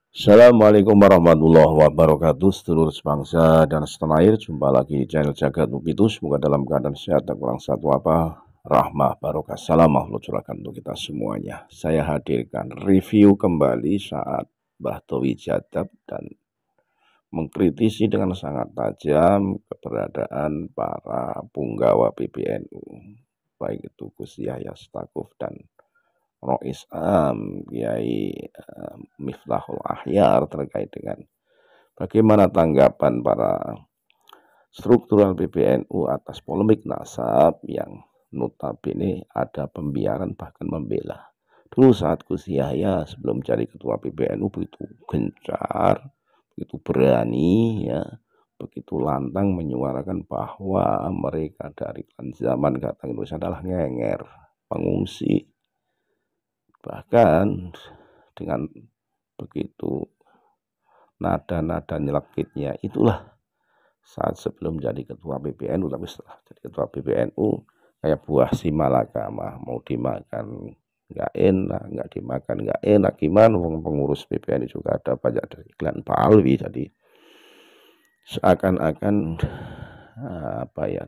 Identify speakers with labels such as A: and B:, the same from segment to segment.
A: Assalamualaikum warahmatullahi wabarakatuh. Sedulur sebangsa dan setanah air, jumpa lagi di channel Jagat Nubitu. Semoga dalam keadaan sehat dan kurang satu apa, rahmah barokah salam Allah curahkan untuk kita semuanya. Saya hadirkan review kembali saat Mbah Towi Jadab dan mengkritisi dengan sangat tajam keberadaan para punggawa PBNU, baik itu Gus Yahya Stakuf dan Rois Kiai Miftahul Ahyar, terkait dengan bagaimana tanggapan para struktural PBNU atas polemik nasab yang notabene ada pembiaran bahkan membela. Dulu saat Gus Yahya sebelum jadi ketua PBNU begitu gencar, begitu berani, ya, begitu lantang menyuarakan bahwa mereka dari zaman kata Indonesia adalah ngenger, pengungsi. Bahkan dengan begitu nada-nada nyelekitnya itulah saat sebelum jadi ketua PBNU, tapi setelah jadi ketua PBNU kayak buah si malakama, mau dimakan nggak enak, nggak dimakan nggak enak, gimana pengurus PBNU juga ada banyak dari iklan Pak Alwi. Jadi seakan-akan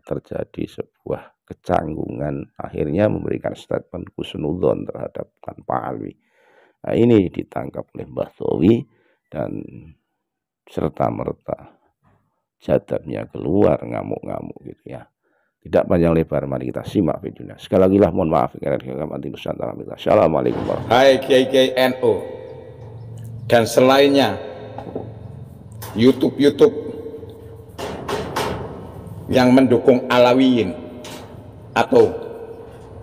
A: terjadi sebuah kecanggungan, akhirnya memberikan statement husnudzon terhadap Pak Alwi. Nah, ini ditangkap oleh Mbah Towi dan serta-merta jadabnya keluar ngamuk-ngamuk gitu ya. Tidak panjang lebar, mari kita simak videonya. Sekali lagi lah mohon maaf karena Nusantara. Assalamualaikum warahmatullahi wabarakatuh.
B: Hai Kiai NU dan selainnya, YouTube yang mendukung Alawiyin atau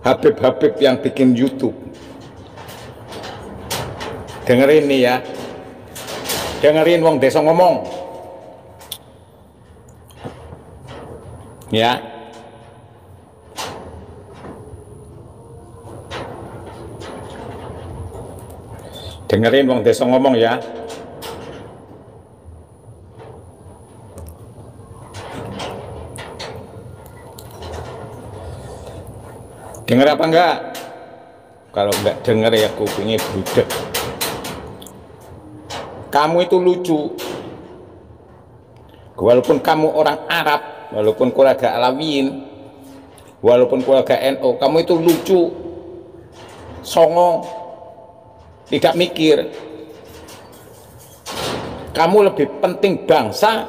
B: Habib-Habib yang bikin YouTube. Dengerin nih ya, dengerin wong desa ngomong ya. Dengerin wong desa ngomong ya. Denger apa enggak? Kalau enggak denger ya kupingnya budek. Kamu itu lucu. Walaupun kamu orang Arab, walaupun keluarga Alawiyin, walaupun keluarga NU, kamu itu lucu, songong, tidak mikir. Kamu lebih penting bangsa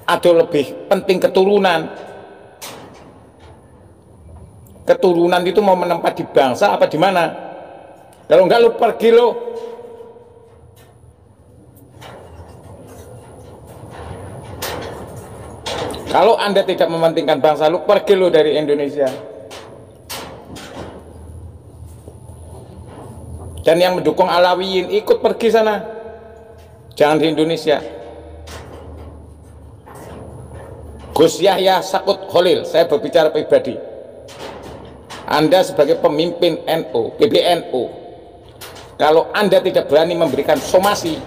B: atau lebih penting keturunan? Keturunan itu mau menempat di bangsa apa di mana? Kalau enggak lu pergi lo. Kalau Anda tidak mementingkan bangsa, lu pergi lo dari Indonesia. Dan yang mendukung Alawiyin ikut pergi sana, jangan di Indonesia. Gus Yahya Stakuf Holil, saya berbicara pribadi. Anda sebagai pemimpin NU, PBNU, kalau Anda tidak berani memberikan somasi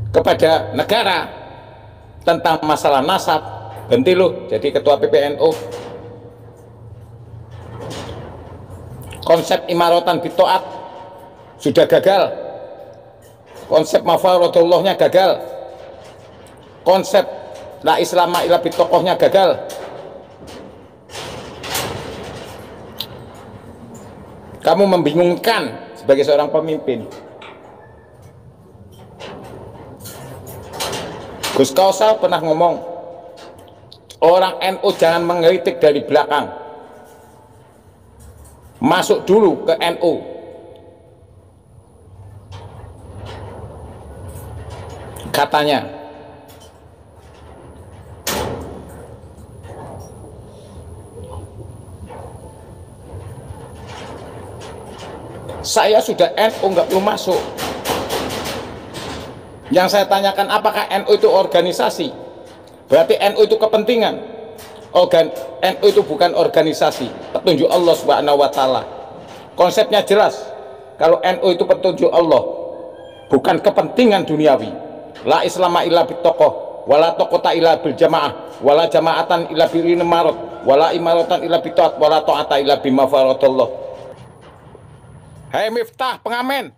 B: kepada negara tentang masalah nasab, berhenti lo jadi ketua PBNU. Konsep imaratan bitoat sudah gagal, konsep mafarodullahnya gagal, konsep la islama illa bitokohnya gagal. Kamu membingungkan sebagai seorang pemimpin. Gus Kausal pernah ngomong, orang NU jangan mengkritik dari belakang, masuk dulu ke NU. Katanya, saya sudah NU nggak perlu masuk. Yang saya tanyakan, apakah NU itu organisasi? Berarti NU itu kepentingan. NU itu bukan organisasi, petunjuk Allah Subhanahu wa Ta'ala. Konsepnya jelas. Kalau NU itu petunjuk Allah, bukan kepentingan duniawi. La islama illa bitokoh, wala tokota illa bil jamaah, wala jamaatan illa bil imarot, wala imaratan illa bitoat, wala to'ata illa bimafaradullah. Hai Miftah pengamen,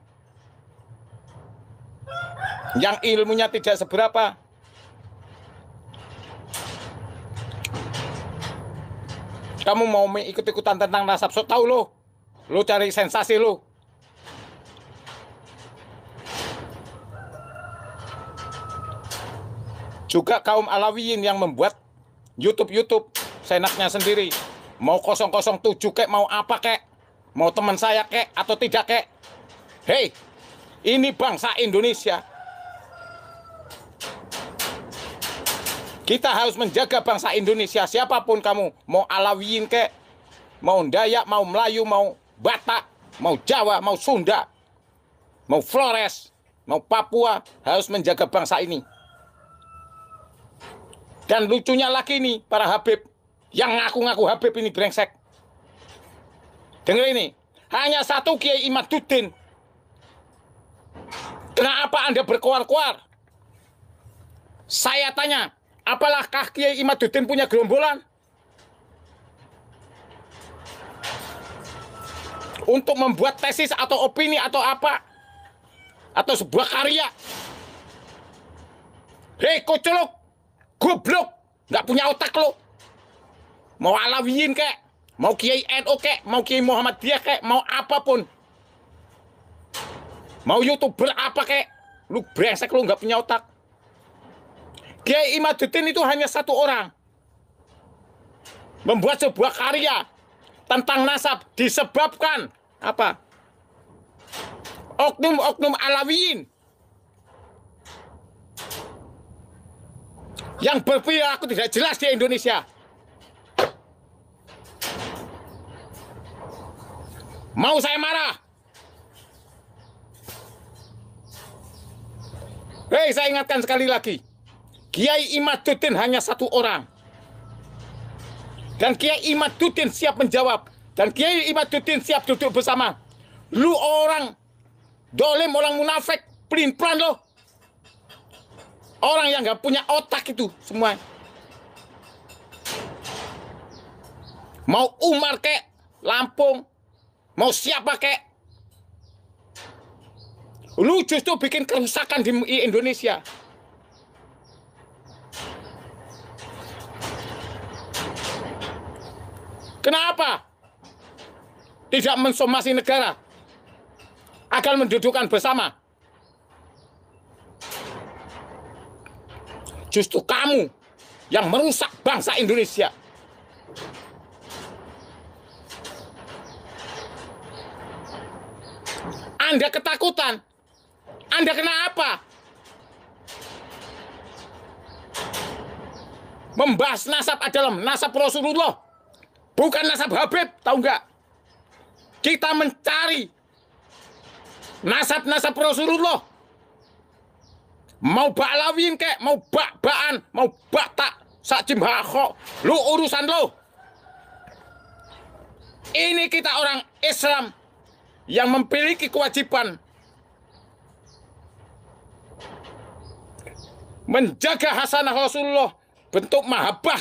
B: yang ilmunya tidak seberapa. Kamu mau ikut-ikutan tentang nasab, so tahu lo cari sensasi lo. Juga kaum Alawiyin yang membuat YouTube seenaknya sendiri. Mau 007 kek, mau apa kek, mau teman saya kek atau tidak kek. Hei, ini bangsa Indonesia. Kita harus menjaga bangsa Indonesia. Siapapun kamu, mau Alawiyin kek, mau Dayak, mau Melayu, mau Batak, mau Jawa, mau Sunda, mau Flores, mau Papua, harus menjaga bangsa ini. Dan lucunya lagi nih, para Habib yang ngaku-ngaku Habib ini brengsek. Dengar ini, hanya satu Kiai Imaduddin. Kenapa Anda berkoar-koar? Saya tanya, apakah Kiai Imaduddin punya gerombolan untuk membuat tesis atau opini atau apa, atau sebuah karya? Hei kocolok, goblok, nggak punya otak lo. Mau Alawiyin kek, mau Kiai NU kek, mau Kiai Muhammadiyah kek, mau apapun, mau YouTuber apa kek, lu brengsek, lu nggak punya otak. Kiai Imaduddin itu hanya satu orang membuat sebuah karya tentang nasab disebabkan apa? Oknum-oknum Alawiyin yang berperilaku tidak jelas di Indonesia. Mau saya marah? Hei, saya ingatkan sekali lagi, Kiai Imaduddin hanya satu orang. Dan Kiai Imaduddin siap menjawab. Dan Kiai Imaduddin siap duduk bersama. Lu orang dolim, orang munafik, pelin-pelan lo. Orang yang gak punya otak itu semua. Mau Umar kek, Lampung, mau siapa kek, lu justru bikin kerusakan di Indonesia. Kenapa tidak mensomasi negara agar mendudukkan bersama? Justru kamu yang merusak bangsa Indonesia. Anda ketakutan. Anda kenapa? Membahas nasab adalah nasab Rasulullah, bukan nasab Habib, tahu nggak? Kita mencari nasab-nasab Rasulullah. Mau Ba'alawiyin kek, mau Ba'baan, mau Batak, Sakjim Hakho, lu urusan lu. Ini kita orang Islam yang memiliki kewajiban menjaga hasanah Rasulullah, bentuk mahabbah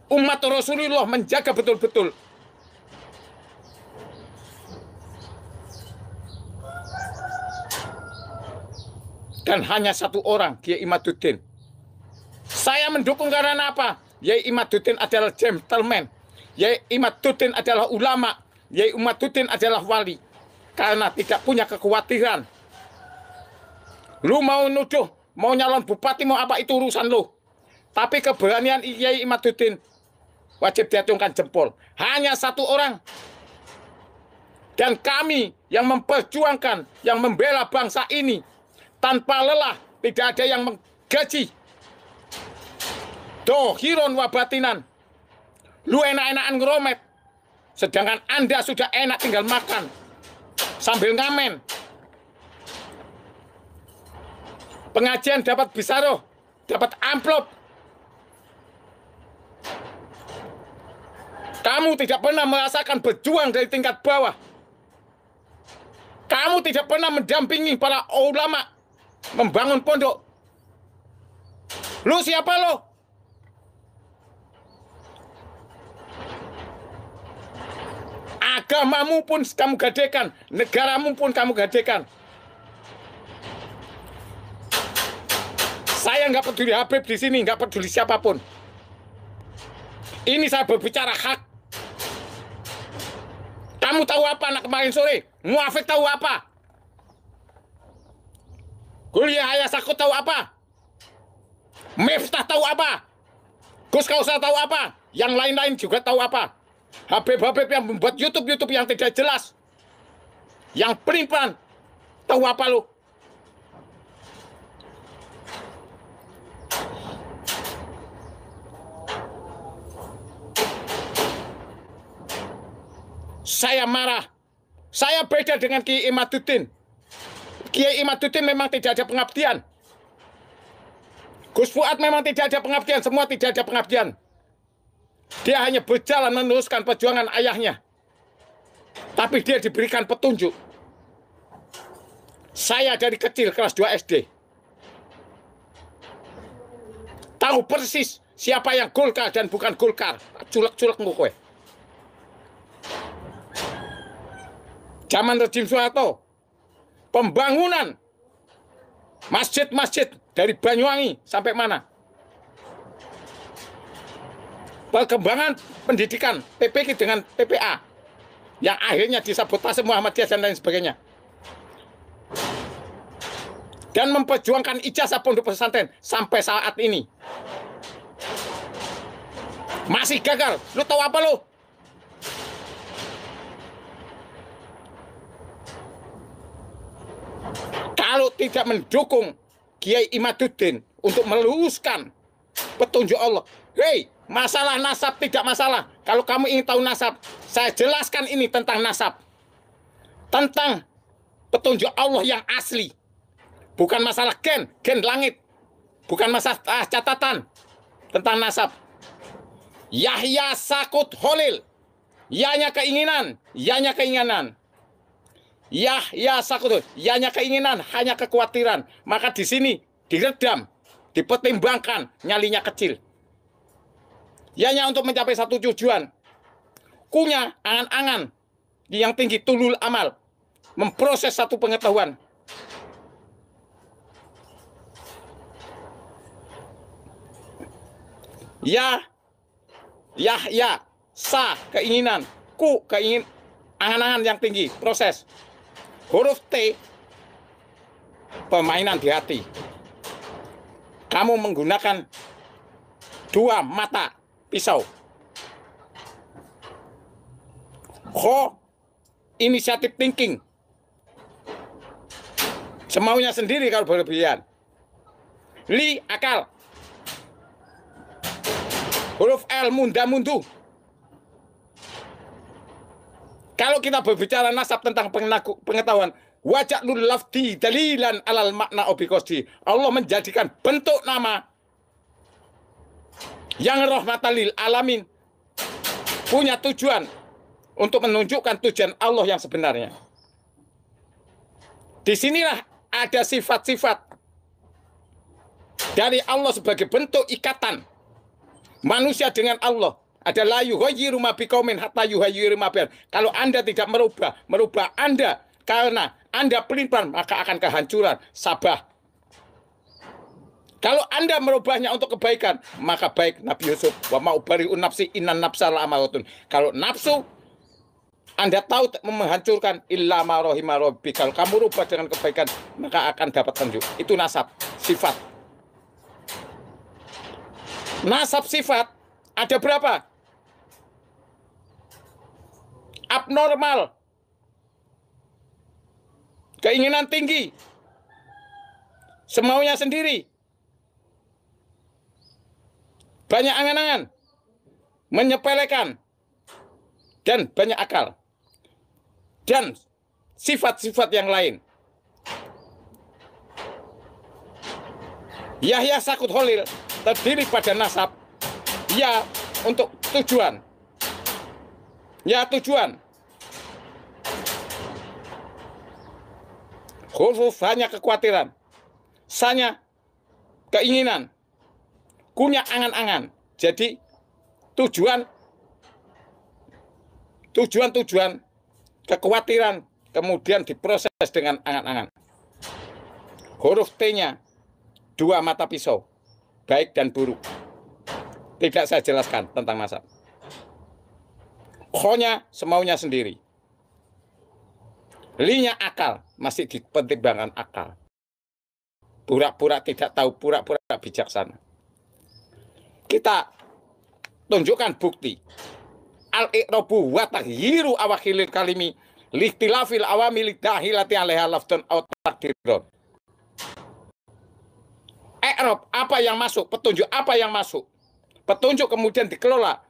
B: umat Rasulullah, menjaga betul-betul. Dan hanya satu orang, Kiai Imaduddin. Saya mendukung karena apa? Kiai Imaduddin adalah gentleman. Kiai Imaduddin adalah ulama. Kiai Imaduddin adalah wali. Karena tidak punya kekhawatiran. Lu mau nuduh, mau nyalon bupati, mau apa, itu urusan lu. Tapi keberanian Kiai Imaduddin wajib diacungkan jempol. Hanya satu orang. Dan kami yang memperjuangkan, yang membela bangsa ini tanpa lelah, tidak ada yang menggaji. Dohiron wabatinan. Lu enak-enakan ngeromet, sedangkan Anda sudah enak tinggal makan sambil ngamen. Pengajian dapat bisaroh, dapat amplop. Kamu tidak pernah merasakan berjuang dari tingkat bawah. Kamu tidak pernah mendampingi para ulama membangun pondok. Lu siapa lo? Agamamu pun kamu gadekan, negaramu pun kamu gadekan. Saya nggak peduli Habib di sini, nggak peduli siapapun. Ini saya berbicara hak. Kamu tahu apa anak kemarin sore? Muafik tahu apa? Kuliah Ayah Sakut tahu apa? Miftah tahu apa? Gus Kausar tahu apa? Yang lain-lain juga tahu apa? Habib-habib yang membuat YouTube yang tidak jelas, yang pelin-pelan, tahu apa lu? Saya marah. Saya beda dengan Kiai Imaduddin. Kiai Imaduddin memang tidak ada pengabdian. Gus Fuad memang tidak ada pengabdian. Semua tidak ada pengabdian. Dia hanya berjalan meneruskan perjuangan ayahnya. Tapi dia diberikan petunjuk. Saya dari kecil kelas 2 SD. Tahu persis siapa yang Golkar dan bukan Golkar. Culek-culek kowe. Zaman rezim Soeharto, pembangunan masjid-masjid dari Banyuwangi sampai mana? Perkembangan pendidikan PPK dengan PPA yang akhirnya disabotase Muhammadiyah dan lain sebagainya. Dan memperjuangkan ijazah pondok pesantren sampai saat ini. Masih gagal. Lu tahu apa lu? Kalau tidak mendukung Kiai Imaduddin untuk meluruskan petunjuk Allah. Hei, masalah nasab tidak masalah. Kalau kamu ingin tahu nasab, saya jelaskan ini tentang nasab. Tentang petunjuk Allah yang asli. Bukan masalah gen langit. Bukan masalah catatan. Tentang nasab. Yahya Sakut Holil. Yanya keinginan, yanya keinginan. Yahya Sakut, yanya keinginan, hanya kekhawatiran. Maka di sini diredam, dipertimbangkan, nyalinya kecil. Yanya untuk mencapai satu tujuan. Kunya angan-angan yang tinggi, tulul amal, memproses satu pengetahuan. Yahya sa keinginan, ku keingin angan-angan yang tinggi, proses. Huruf T, permainan di hati. Kamu menggunakan dua mata pisau. Kho, inisiatif thinking. Semaunya sendiri kalau berlebihan. Li, akal. Huruf L, munda-mundu. Kalau kita berbicara nasab tentang pengetahuan, wajaklul lafdi dalilan alal makna obikosti. Allah menjadikan bentuk nama yang rahmatan lil alamin, punya tujuan untuk menunjukkan tujuan Allah yang sebenarnya. Disinilah ada sifat-sifat dari Allah sebagai bentuk ikatan manusia dengan Allah. Ada la yughayyiru ma biqaumin hatta yughayyiru ma bi. Kalau Anda tidak merubah Anda karena Anda pelin-pelan, maka akan kehancuran. Sabah. Kalau Anda merubahnya untuk kebaikan, maka baik. Nabi Yusuf, wa ma'ubari'un nafsi innan nafsa la'amaratun. Kalau nafsu Anda tahu menghancurkan, illa ma rahima rabbi. Kalau kamu rubah dengan kebaikan, maka akan dapat petunjuk. Itu nasab, sifat. Nasab sifat ada berapa? Abnormal, keinginan tinggi, semaunya sendiri, banyak angan-angan, menyepelekan, dan banyak akal, dan sifat-sifat yang lain. Yahya Sakut Holil terdiri pada nasab, ya untuk tujuan, ya tujuan. Huruf hanya kekhawatiran, sanya keinginan, kunya angan-angan. Jadi tujuan kekhawatiran kemudian diproses dengan angan-angan. Huruf T-nya dua mata pisau, baik dan buruk. Tidak saya jelaskan tentang nasab. Khonya semaunya sendiri. Linya akal, masih dipertimbangkan akal. Pura-pura tidak tahu, pura-pura bijaksana. Kita tunjukkan bukti. Al-iqrabu wa taghyiru awakhilil kalimi lihtilafil awamil dahilati alaiha lafdun aw takdiron. Iqrab, apa yang masuk, petunjuk apa yang masuk. Petunjuk kemudian dikelola.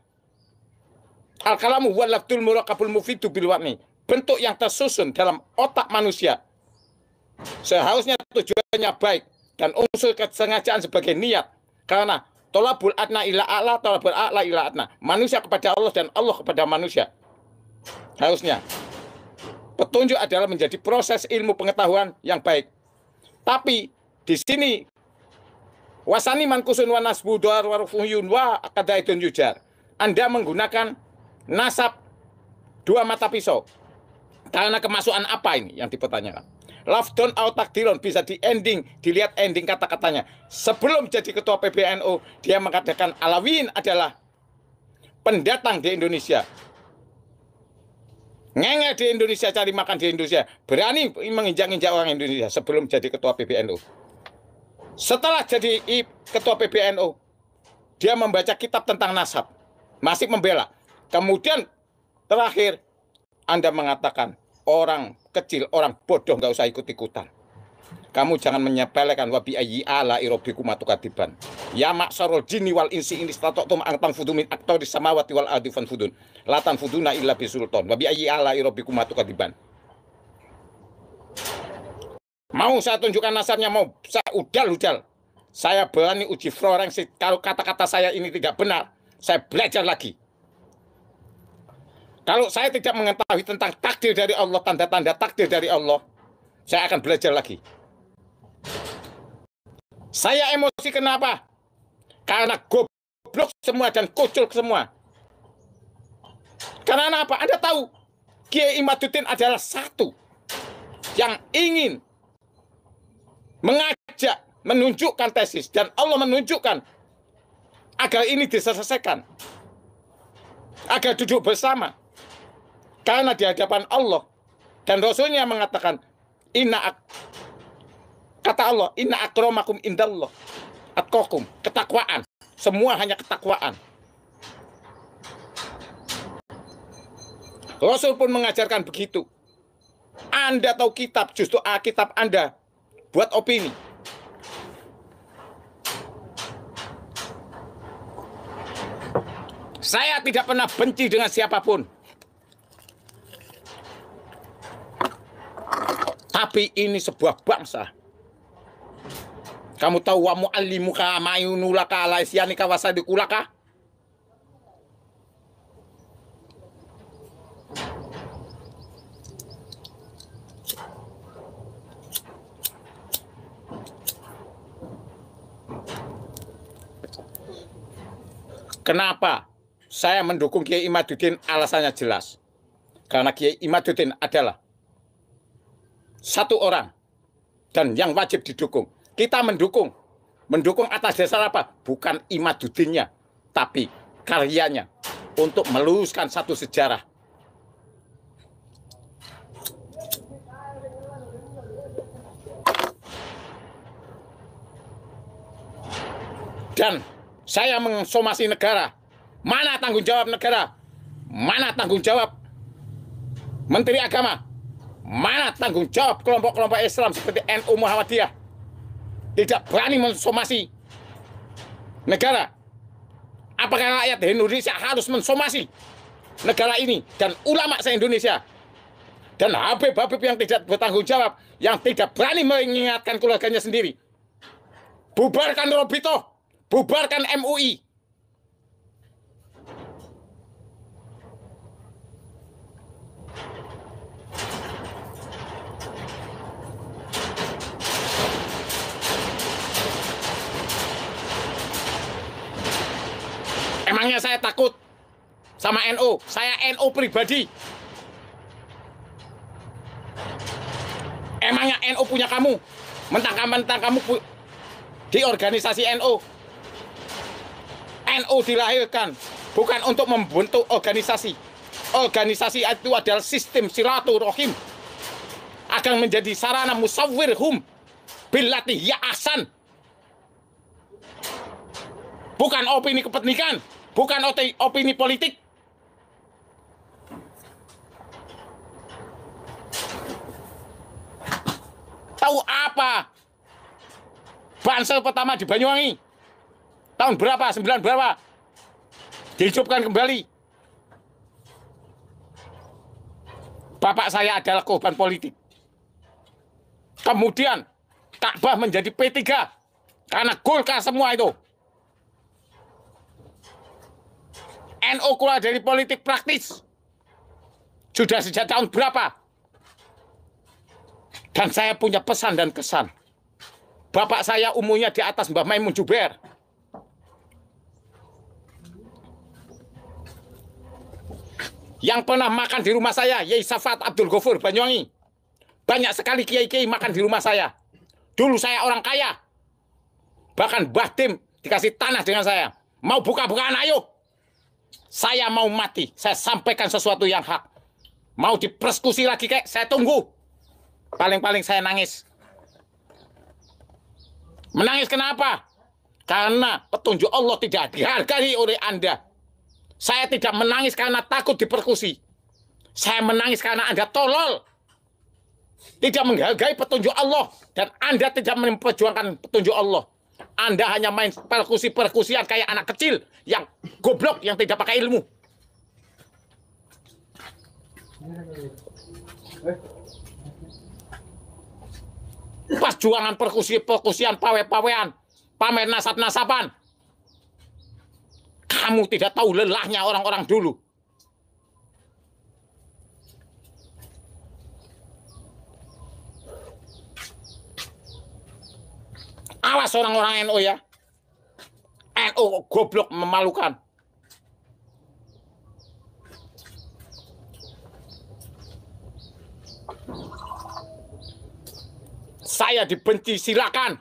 B: Al-kalamu wal lafdul muraqabul mufidu bil wa'ni. Bentuk yang tersusun dalam otak manusia. Seharusnya tujuannya baik dan unsur kesengajaan sebagai niat. Karena tolabul adna ila a'la, tolabul a'la ila adna. Manusia kepada Allah dan Allah kepada manusia. Harusnya. Petunjuk adalah menjadi proses ilmu pengetahuan yang baik. Tapi di sini wasani mankusun wa nasbu dar wa rufuyun wa akadaidun yujar. Anda menggunakan nasab dua mata pisau. Karena kemasukan apa ini yang dipertanyakan? Lafdon atau takdiron, bisa di ending, dilihat ending kata-katanya. Sebelum jadi ketua PBNU, dia mengatakan Alawiyin adalah pendatang di Indonesia. Ngenge di Indonesia, cari makan di Indonesia. Berani menginjak-injak orang Indonesia sebelum jadi ketua PBNU. Setelah jadi ketua PBNU, dia membaca kitab tentang nasab. Masih membela. Kemudian terakhir, Anda mengatakan orang kecil, orang bodoh nggak usah ikut-ikutan. Kamu jangan menyepelekan wabi ayyi ala irobikum atukadiban. Ya maksarul jinni wal insi ini statotum angtang fudumin aktori samawati wal adifan fudun. Latan fuduna illa bisulton. Wabi ayyi ala irobikum atukadiban. Mau saya tunjukkan nasabnya, mau saya udal-udal. Saya berani uji forensik. Kalau kata-kata saya ini tidak benar, saya belajar lagi. Kalau saya tidak mengetahui tentang takdir dari Allah, tanda-tanda takdir dari Allah, saya akan belajar lagi. Saya emosi kenapa? Karena goblok semua dan kucul semua. Karena apa? Anda tahu, Kiai Imaduddin adalah satu yang ingin mengajak, menunjukkan tesis, dan Allah menunjukkan agar ini diselesaikan, agar duduk bersama. Karena di hadapan Allah dan Rasulnya mengatakan, kata Allah, inna akramakum indallah atqakum, ketakwaan. Semua hanya ketakwaan. Rasul pun mengajarkan begitu. Anda tahu kitab, justru kitab Anda buat opini. Saya tidak pernah benci dengan siapapun. Tapi ini sebuah bangsa. Kamu tahu wa mu'allimuka ma'yunulaka alaisyanika wasadikulaka? Kenapa saya mendukung Kiai Imaduddin? Alasannya jelas. Karena Kiai Imaduddin adalah satu orang dan yang wajib didukung. Kita mendukung atas dasar apa? Bukan Imaduddinnya, tapi karyanya untuk meluruskan satu sejarah. Dan saya mensomasi negara. Mana tanggung jawab negara? Mana tanggung jawab Menteri Agama? Mana tanggung jawab kelompok-kelompok Islam seperti NU Muhammadiyah? Tidak berani mensomasi negara. Apakah rakyat Indonesia harus mensomasi negara ini dan ulama se-Indonesia? Dan Habib-Habib yang tidak bertanggung jawab, yang tidak berani mengingatkan keluarganya sendiri. Bubarkan Robito, bubarkan MUI. Emangnya saya takut sama NU? Saya NU pribadi. Emangnya NU punya kamu? Mentang-mentang kamu di organisasi NU. NU dilahirkan bukan untuk membentuk organisasi. Organisasi itu adalah sistem silaturahim akan menjadi sarana musawwirhum billati ya ahsan. Bukan opini kepentingan, bukan opini politik. Tahu apa? Bansel pertama di Banyuwangi tahun berapa? 9 berapa? Dihidupkan kembali. Bapak saya adalah korban politik. Kemudian Ka'bah menjadi P3 karena Golkar semua itu. NU keluar dari politik praktis sudah sejak tahun berapa? Dan saya punya pesan dan kesan. Bapak saya umurnya di atas Mbah Maimun Juber. Yang pernah makan di rumah saya, Yai Safat Abdul Ghafur Banyuwangi. Banyak sekali kiai-kiai makan di rumah saya. Dulu saya orang kaya. Bahkan Mbah Dim dikasih tanah dengan saya. Mau buka-bukaan, ayo. Saya mau mati. Saya sampaikan sesuatu yang hak. Mau dipersekusi lagi kek, saya tunggu. Paling-paling saya nangis. Menangis kenapa? Karena petunjuk Allah tidak dihargai oleh Anda. Saya tidak menangis karena takut dipersekusi. Saya menangis karena Anda tolol. Tidak menghargai petunjuk Allah. Dan Anda tidak memperjuangkan petunjuk Allah. Anda hanya main perkusi-perkusian kayak anak kecil yang goblok, yang tidak pakai ilmu. Perjuangan perkusian pawe-pawean, pamer nasab-nasaban. Kamu tidak tahu lelahnya orang-orang dulu. Awas orang-orang NU ya. NU goblok memalukan. Saya dibenci, silakan.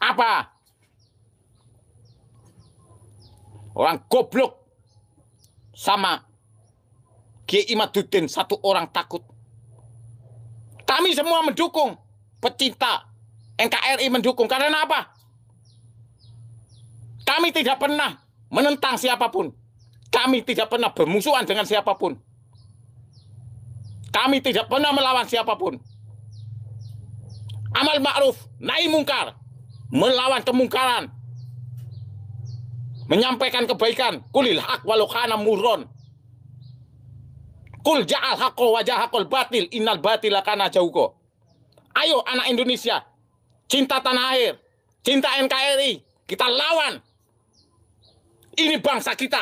B: Apa? Orang goblok sama Kiai Imaduddin satu orang takut. Kami semua mendukung, pecinta NKRI mendukung. Karena apa? Kami tidak pernah menentang siapapun. Kami tidak pernah bermusuhan dengan siapapun. Kami tidak pernah melawan siapapun. Amal ma'ruf, nahi mungkar, melawan kemungkaran, menyampaikan kebaikan. Kulil haq walau kana murron. Kul ja'al haqqo wa jahaqul batil innal batila kana jauko. Ayo anak Indonesia, cinta tanah air, cinta NKRI, kita lawan. Ini bangsa kita.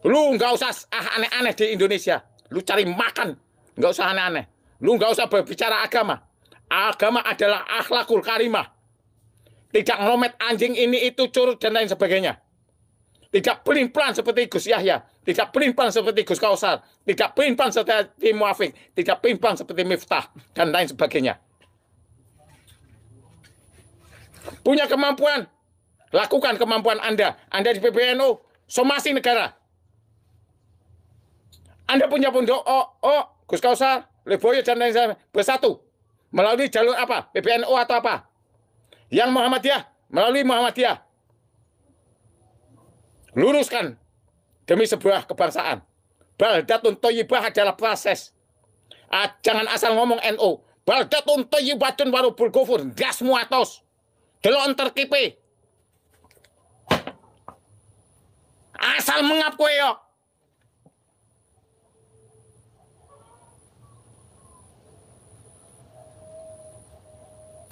B: Lu nggak usah aneh-aneh di Indonesia. Lu cari makan, nggak usah aneh-aneh. Lu nggak usah berbicara agama. Agama adalah akhlakul karimah. Tidak ngelomet anjing ini itu curut dan lain sebagainya. Tidak pelin-pelan seperti Gus Yahya. Tidak pelin-pelan seperti Gus Kausar. Tidak pelin-pelan seperti Muafiq. Tidak pelin-pelan seperti Miftah dan lain sebagainya. Punya kemampuan, lakukan kemampuan Anda. Anda di PBNU, somasi negara. Anda punya pondok, Gus Kausar, Leboyo dan lain sebagainya, bersatu. Melalui jalur apa? PBNU atau apa? Yang Muhammadiyah, melalui Muhammadiyah. Luruskan demi sebuah kebangsaan. Baldatun thayyibah adalah proses. Jangan asal ngomong NU. Baldatun thayyibatun warubul kufur. Gas muatos. Delok terkipe. Asal mengap kowe yo.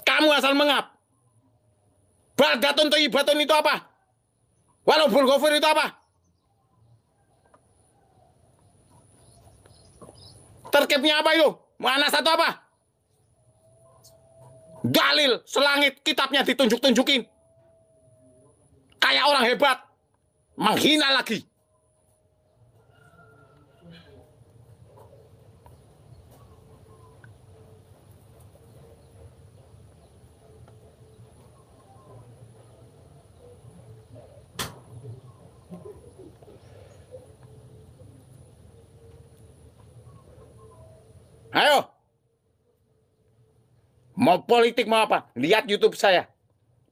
B: Kamu asal mengap. Baldatun thayyibatun itu apa? Warubul kufur itu apa? Terkipnya apa itu? Mana satu apa? Dalil selangit kitabnya ditunjuk-tunjukin. Kayak orang hebat. menghina lagi. Ayo, mau politik mau apa? Lihat YouTube saya,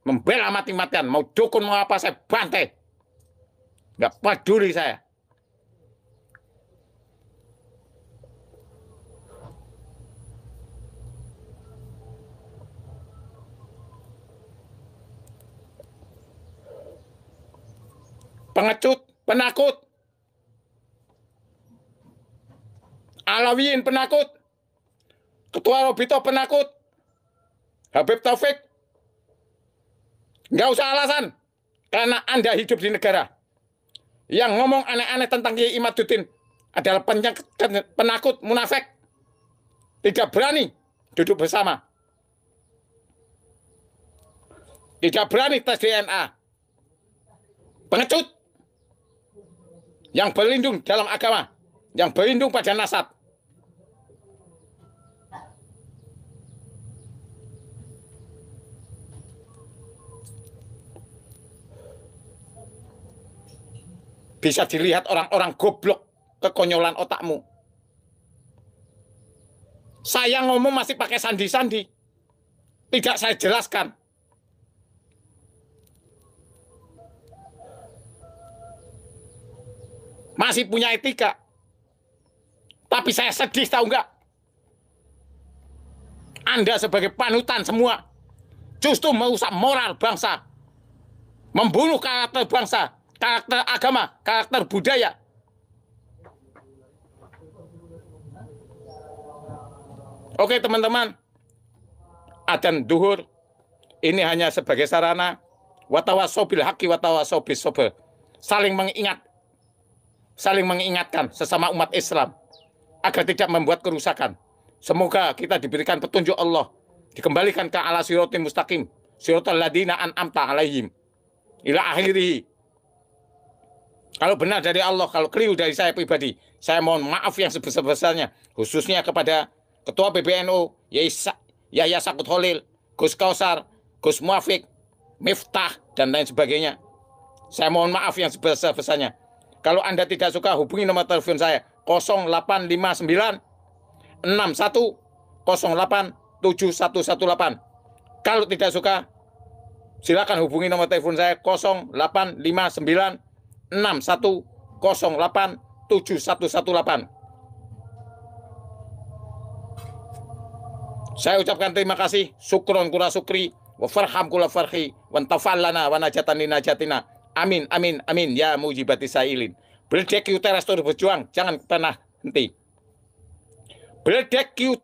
B: membela mati-matian. Mau dukun mau apa, saya bantai. Nggak peduli saya. Pengecut, penakut, Alawiyin penakut, Ketua Robito penakut, Habib Taufik, nggak usah alasan, karena Anda hidup di negara yang ngomong aneh-aneh tentang Kiai Imaduddin adalah penakut, munafik, tidak berani duduk bersama, tidak berani tes DNA, pengecut, yang berlindung dalam agama, yang berlindung pada nasab. Bisa dilihat orang-orang goblok kekonyolan otakmu. Saya ngomong masih pakai sandi-sandi. Tidak saya jelaskan. Masih punya etika. Tapi saya sedih, tahu nggak? Anda sebagai panutan semua justru merusak moral bangsa. Membunuh karakter bangsa, karakter agama, karakter budaya. Oke teman-teman, adzan duhur ini hanya sebagai sarana watawasau bil haqqi watawasau bis sabr. Saling mengingatkan sesama umat Islam agar tidak membuat kerusakan. Semoga kita diberikan petunjuk Allah, dikembalikan ke ala siratal mustaqim, siratal ladina an'amta alaihim ila akhirih. Kalau benar dari Allah, kalau keliru dari saya pribadi, saya mohon maaf yang sebesar-besarnya, khususnya kepada Ketua PBNU, Yahya Sakut Holil, Gus Kausar, Gus Muafik, Miftah, dan lain sebagainya. Saya mohon maaf yang sebesar-besarnya. Kalau Anda tidak suka, hubungi nomor telepon saya 0859 61 08 7118. Kalau tidak suka, silakan hubungi nomor telepon saya 0859 61 08 7118. Saya ucapkan terima kasih, syukron kula syukri, wa farham kula farhi, wa tafallana wa najatan li najatina. Amin, amin, amin, ya mujibati sailin. Beledek Q Teras terus berjuang, jangan pernah henti. Beledek Q